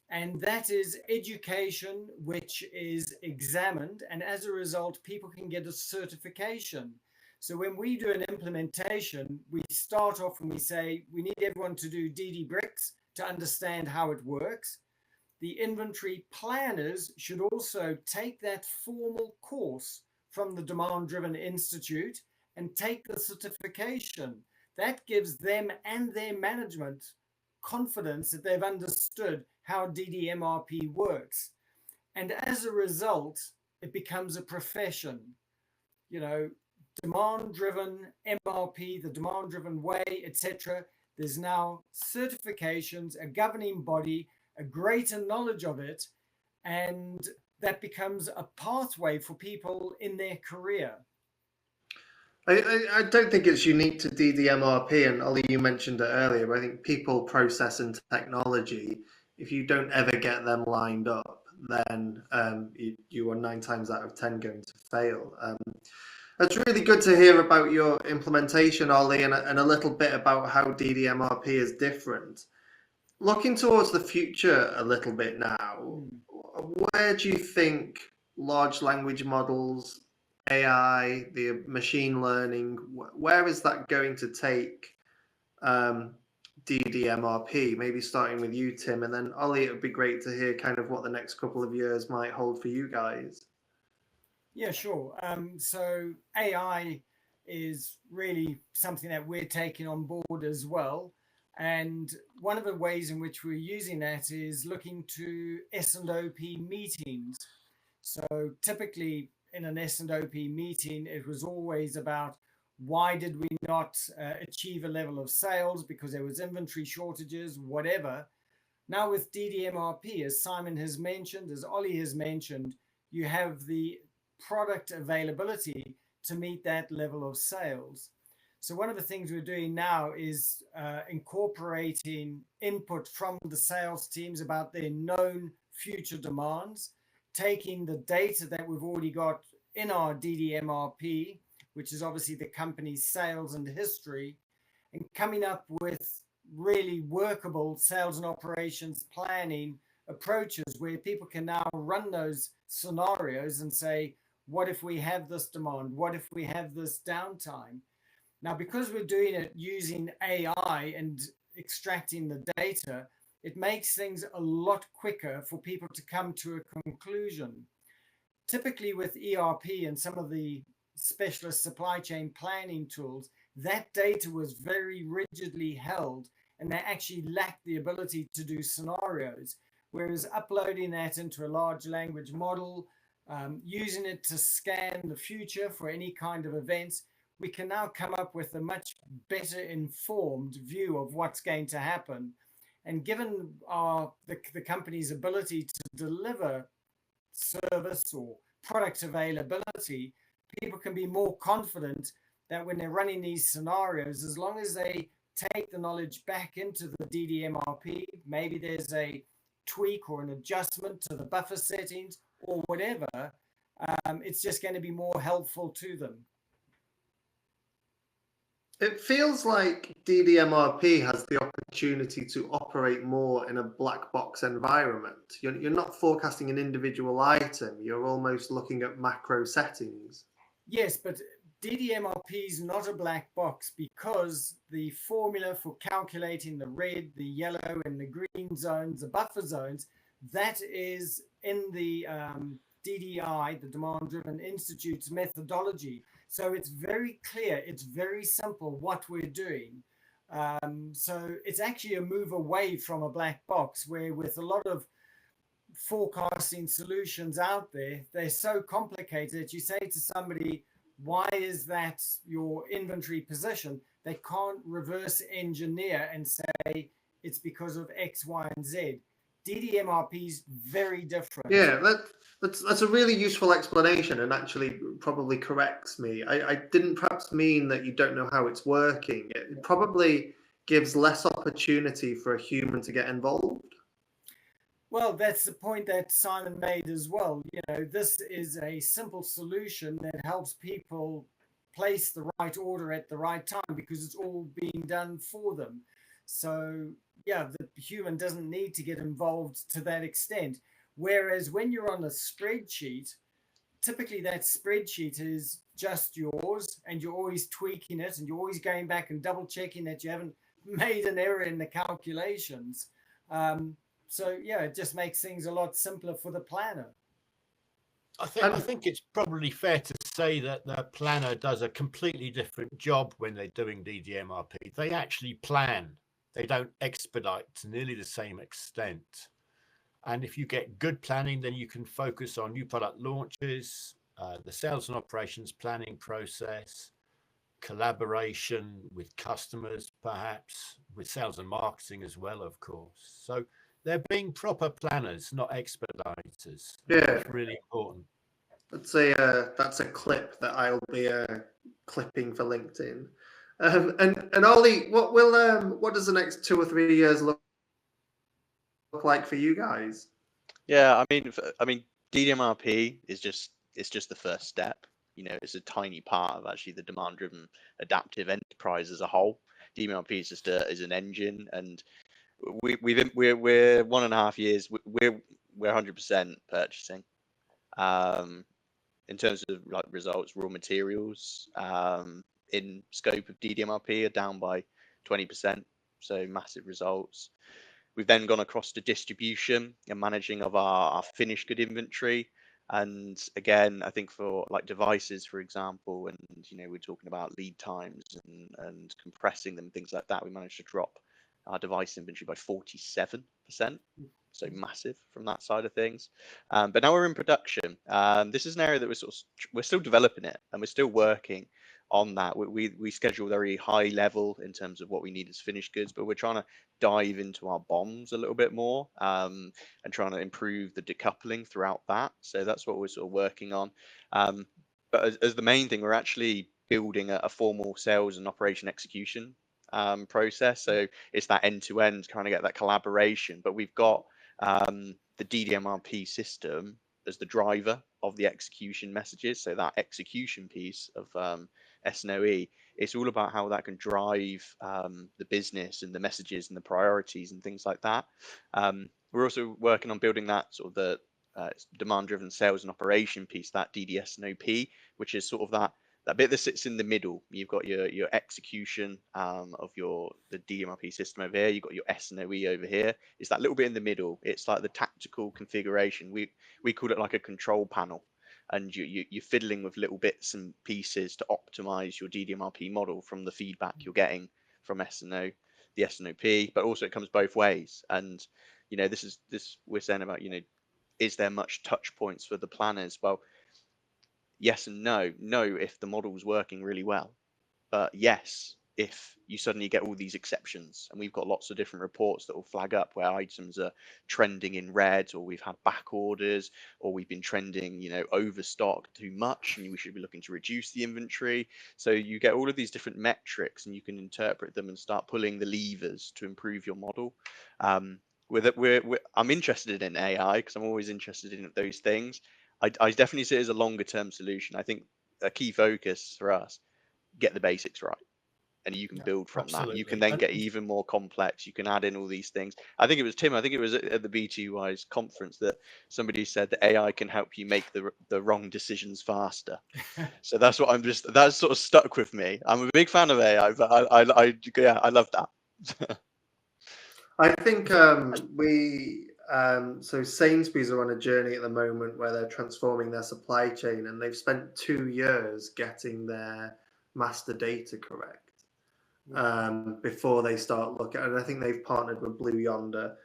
And that is education which is examined. And as a result, people can get a certification. So when we do an implementation, we start off and we say, we need everyone to do DD bricks to understand how it works. The inventory planners should also take that formal course from the Demand-Driven Institute and take the certification. That gives them and their management confidence that they've understood how DDMRP works. And as a result, it becomes a profession. Demand-driven MRP, the demand-driven way, etc. There's now certifications, a governing body, a greater knowledge of it, and that becomes a pathway for people in their career. I don't think it's unique to DDMRP, and Ollie, you mentioned it earlier, but I think people, process, and technology, if you don't ever get them lined up, then you are 9 times out of 10 going to fail. That's really good to hear about your implementation, Ollie, and a little bit about how DDMRP is different. Looking towards the future a little bit now, where do you think large language models, AI, the machine learning, where is that going to take DDMRP? Maybe starting with you, Tim, and then Ollie, it would be great to hear kind of what the next couple of years might hold for you guys. Yeah, sure. So AI is really something that we're taking on board as well. And one of the ways in which we're using that is looking to S&OP meetings. So typically in an S&OP meeting, it was always about why did we not achieve a level of sales because there was inventory shortages, whatever. Now with DDMRP, as Simon has mentioned, as Ollie has mentioned, you have the product availability to meet that level of sales. So one of the things we're doing now is incorporating input from the sales teams about their known future demands, taking the data that we've already got in our DDMRP, which is obviously the company's sales and history, and coming up with really workable sales and operations planning approaches where people can now run those scenarios and say, what if we have this demand? What if we have this downtime? Now, because we're doing it using AI and extracting the data, it makes things a lot quicker for people to come to a conclusion. Typically with ERP and some of the specialist supply chain planning tools, that data was very rigidly held and they actually lacked the ability to do scenarios. Whereas uploading that into a large language model, using it to scan the future for any kind of events, we can now come up with a much better informed view of what's going to happen. And given the company's ability to deliver service or product availability, people can be more confident that when they're running these scenarios, as long as they take the knowledge back into the DDMRP, maybe there's a tweak or an adjustment to the buffer settings or whatever, it's just going to be more helpful to them. It feels like DDMRP has the opportunity to operate more in a black box environment. You're not forecasting an individual item, you're almost looking at macro settings. Yes, but DDMRP is not a black box because the formula for calculating the red, the yellow, and the green zones, the buffer zones, that is in the DDI, the Demand Driven Institute's methodology. So it's very clear, it's very simple what we're doing. So it's actually a move away from a black box where with a lot of forecasting solutions out there, they're so complicated that you say to somebody, why is that your inventory position? They can't reverse engineer and say it's because of X, Y, and Z. DDMRP is very different. Yeah, that's a really useful explanation and actually probably corrects me. I didn't perhaps mean that you don't know how it's working. It probably gives less opportunity for a human to get involved. Well, that's the point that Simon made as well. You know, this is a simple solution that helps people place the right order at the right time because it's all being done for them. So, yeah, the human doesn't need to get involved to that extent. Whereas when you're on a spreadsheet, typically that spreadsheet is just yours and you're always tweaking it and you're always going back and double checking that you haven't made an error in the calculations. So, yeah, it just makes things a lot simpler for the planner. I think it's probably fair to say that the planner does a completely different job when they're doing DDMRP. They actually plan. They don't expedite to nearly the same extent. And if you get good planning, then you can focus on new product launches, the sales and operations planning process, collaboration with customers, perhaps with sales and marketing as well, of course. So they're being proper planners, not expediters. Yeah. That's really important. That's a clip that I'll be clipping for LinkedIn. And Ollie, what does the next 2 or 3 years look like for you guys? Yeah, I mean, DDMRP is just the first step. You know, it's a tiny part of actually the demand-driven adaptive enterprise as a whole. DDMRP is just is an engine, and we're 1.5 years. We're 100% purchasing. In terms of like results, raw materials in scope of DDMRP are down by 20%, so massive results. We've then gone across to distribution and managing of our finished good inventory. And again, I think for like devices, for example, and you know, we're talking about lead times and compressing them, things like that, we managed to drop our device inventory by 47%. So massive from that side of things. But now we're in production. This is an area that we're still developing it, and we're still working on that. We schedule very high level in terms of what we need as finished goods, but we're trying to dive into our bombs a little bit more, and trying to improve the decoupling throughout that. So that's what we're sort of working on. But as the main thing, we're actually building a formal sales and operation execution process. So it's that end-to-end, kind of get that collaboration. But we've got the DDMRP system as the driver of the execution messages. So that execution piece of S&OE, it's all about how that can drive the business and the messages and the priorities and things like that. We're also working on building that sort of the demand-driven sales and operation piece, that DDS&OP, which is sort of that bit that sits in the middle. You've got your execution of the DDMRP system over here. You've got your S&OE over here. It's that little bit in the middle. It's like the tactical configuration. We call it like a control panel, and you're fiddling with little bits and pieces to optimize your DDMRP model from the feedback you're getting from S&O, the S&OP. But also it comes both ways. And you know, this we're saying about, you know, is there much touch points for the planners? Well, yes and no. No, if the model's working really well, but yes, if you suddenly get all these exceptions, and we've got lots of different reports that will flag up where items are trending in red, or we've had back orders, or we've been trending, you know, overstocked too much, and we should be looking to reduce the inventory. So you get all of these different metrics, and you can interpret them and start pulling the levers to improve your model. I'm interested in AI because I'm always interested in those things. I definitely see it as a longer term solution. I think a key focus for us, get the basics right, and you can build from that. You can then get even more complex. You can add in all these things. I think it was Tim, I think it was at the B2Y's conference that somebody said that AI can help you make the wrong decisions faster. So that's what that's sort of stuck with me. I'm a big fan of AI, but I love that. I think so Sainsbury's are on a journey at the moment where they're transforming their supply chain, and they've spent 2 years getting their master data correct before they start looking. And I think they've partnered with Blue Yonder.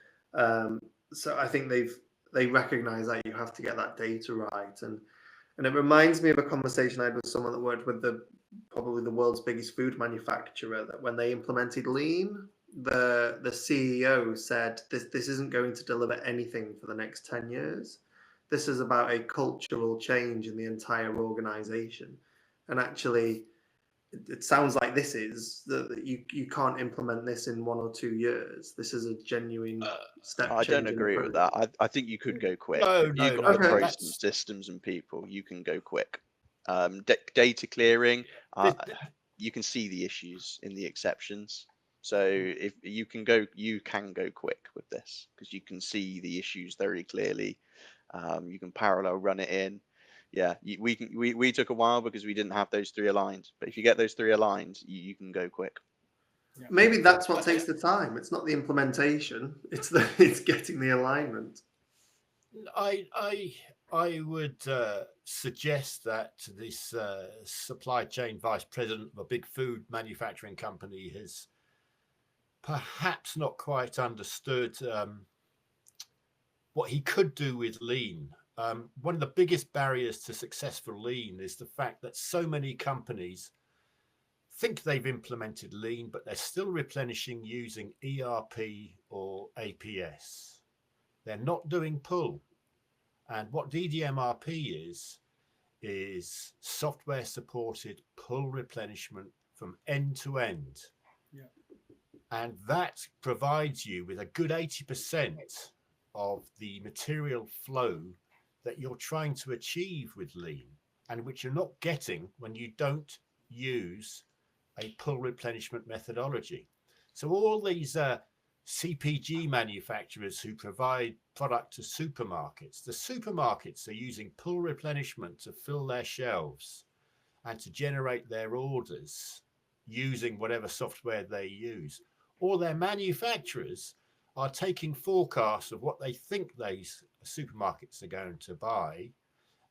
So I think they recognise that you have to get that data right. And it reminds me of a conversation I had with someone that worked with probably the world's biggest food manufacturer, that when they implemented Lean, the CEO said this isn't going to deliver anything for the next 10 years. This is about a cultural change in the entire organization. And actually, it sounds like this is that you can't implement this in 1 or 2 years. This is a genuine step change. I don't agree with that. I think you could go quick. You've got the process systems and people, you can go quick. Data clearing, you can see the issues in the exceptions. So if you can go quick with this because you can see the issues very clearly. You can parallel run it in. Yeah, we took a while because we didn't have those 3 aligned. But if you get those 3 aligned, you can go quick. Maybe that's what takes the time. It's not the implementation. It's getting the alignment. I would suggest that this supply chain vice president of a big food manufacturing company has perhaps not quite understood what he could do with Lean. One of the biggest barriers to successful Lean is the fact that so many companies think they've implemented lean, but they're still replenishing using ERP or APS. They're not doing pull. And what DDMRP is software supported pull replenishment from end to end. Yeah. And that provides you with a good 80% of the material flow that you're trying to achieve with lean, and which you're not getting when you don't use a pull replenishment methodology. So all these CPG manufacturers who provide product to supermarkets, the supermarkets are using pull replenishment to fill their shelves and to generate their orders using whatever software they use. Or their manufacturers are taking forecasts of what they think these supermarkets are going to buy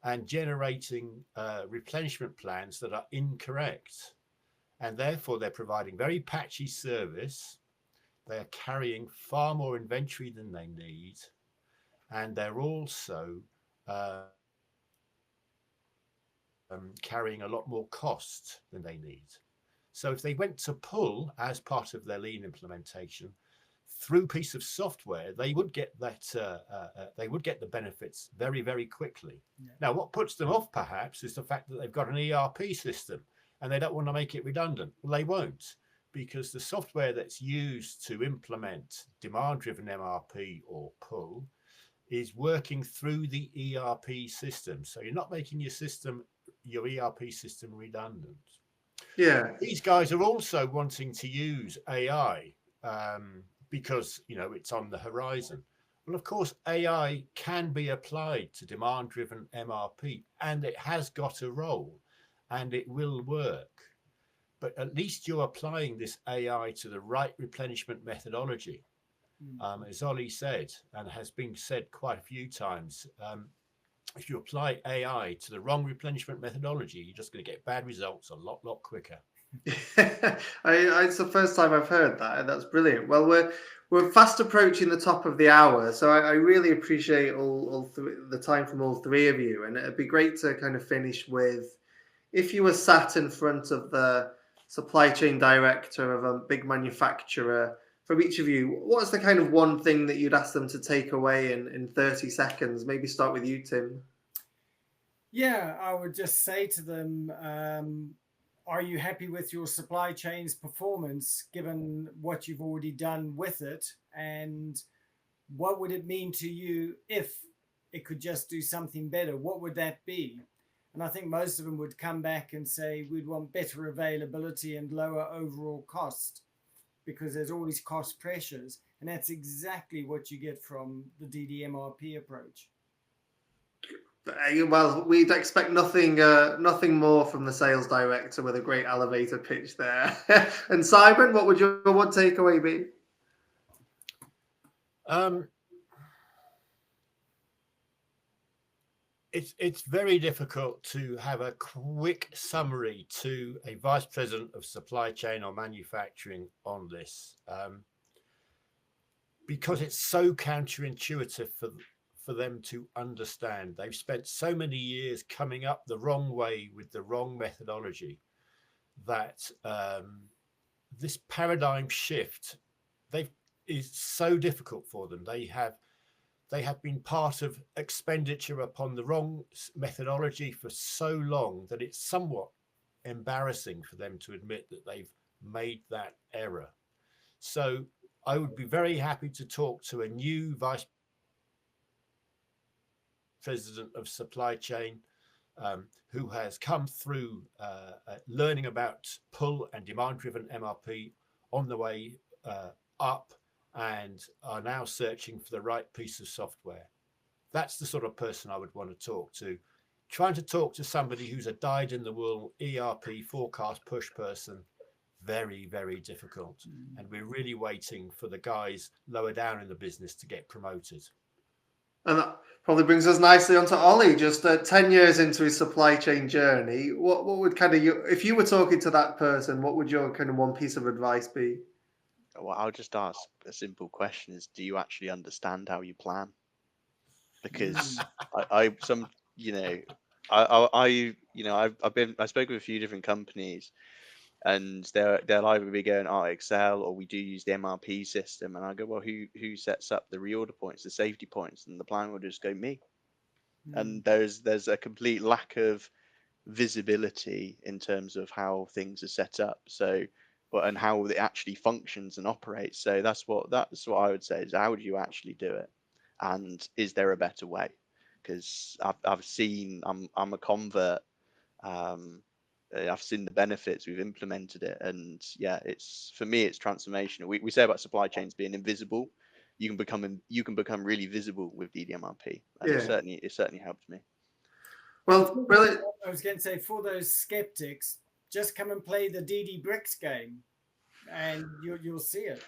and generating replenishment plans that are incorrect. And therefore, they're providing very patchy service. They're carrying far more inventory than they need. And they're also carrying a lot more cost than they need. So if they went to pull as part of their lean implementation through piece of software, they would get that. They would get the benefits very, very quickly. Yeah. Now, what puts them off perhaps is the fact that they've got an ERP system and they don't want to make it redundant. Well, they won't, because the software that's used to implement demand-driven MRP or pull is working through the ERP system. So you're not making your ERP system redundant. Yeah. These guys are also wanting to use AI because, it's on the horizon. Well, of course, AI can be applied to demand-driven MRP, and it has got a role, and it will work. But at least you're applying this AI to the right replenishment methodology. As Olly said, and has been said quite a few times, if you apply AI to the wrong replenishment methodology, you're just going to get bad results a lot quicker. It's the first time I've heard that, and that's brilliant. Well, we're fast approaching the top of the hour, so I really appreciate the time from all three of you, and it'd be great to kind of finish with, if you were sat in front of the supply chain director of a big manufacturer, from each of you, what's the kind of one thing that you'd ask them to take away in 30 seconds? Maybe start with you, Tim. Yeah, I would just say to them, are you happy with your supply chain's performance given what you've already done with it? And what would it mean to you if it could just do something better? What would that be? And I think most of them would come back and say, we'd want better availability and lower overall cost, because there's always cost pressures. And that's exactly what you get from the DDMRP approach. Well, we'd expect nothing more from the sales director with a great elevator pitch there. And Simon, what would your one takeaway be? It's very difficult to have a quick summary to a vice president of supply chain or manufacturing on this, because it's so counterintuitive for them to understand. They've spent so many years coming up the wrong way with the wrong methodology that this paradigm shift is so difficult for them. They have been part of expenditure upon the wrong methodology for so long that it's somewhat embarrassing for them to admit that they've made that error. So I would be very happy to talk to a new vice president of supply chain who has come through learning about pull and demand-driven MRP on the way up, and are now searching for the right piece of software. That's the sort of person I would want to talk to. Trying to talk to somebody who's a dyed-in-the-wool ERP forecast push person, very, very difficult. And we're really waiting for the guys lower down in the business to get promoted. And that probably brings us nicely onto Olly, just 10 years into his supply chain journey. What would kind of if you were talking to that person, what would your kind of one piece of advice be? Well, I'll just ask a simple question: is, do you actually understand how you plan? Because I've spoken with a few different companies, And they'll either be going, oh, Excel, or we do use the MRP system. And I go, well, who sets up the reorder points, the safety points? And the plan will just go, me. And there's a complete lack of visibility in terms of how things are set up. So, and how it actually functions and operates. So that's what I would say is, how do you actually do it? And is there a better way? Because I've seen, I'm a convert. I've seen the benefits. We've implemented it, and yeah, for me it's transformational. We say about supply chains being invisible. You can become really visible with DDMRP, and it certainly helped me. Well, brilliant. I was going to say, for those skeptics, just come and play the DD Bricks game, and you'll see it.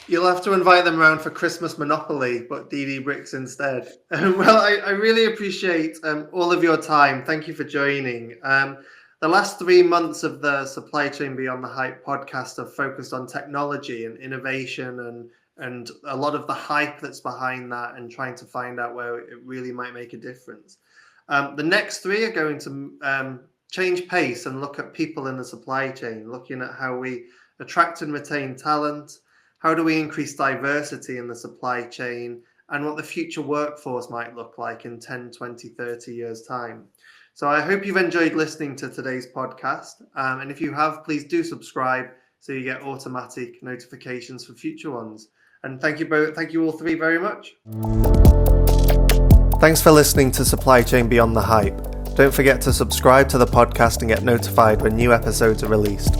You'll have to invite them around for Christmas Monopoly, but DD Bricks instead. Well, I really appreciate all of your time. Thank you for joining. The last 3 months of the Supply Chain Beyond the Hype podcast have focused on technology and innovation and a lot of the hype that's behind that, and trying to find out where it really might make a difference. The next 3 are going to change pace and look at people in the supply chain, looking at how we attract and retain talent, how do we increase diversity in the supply chain, and what the future workforce might look like in 10, 20, 30 years' time. So I hope you've enjoyed listening to today's podcast. And if you have, please do subscribe so you get automatic notifications for future ones. And thank you all 3 very much. Thanks for listening to Supply Chain Beyond the Hype. Don't forget to subscribe to the podcast and get notified when new episodes are released.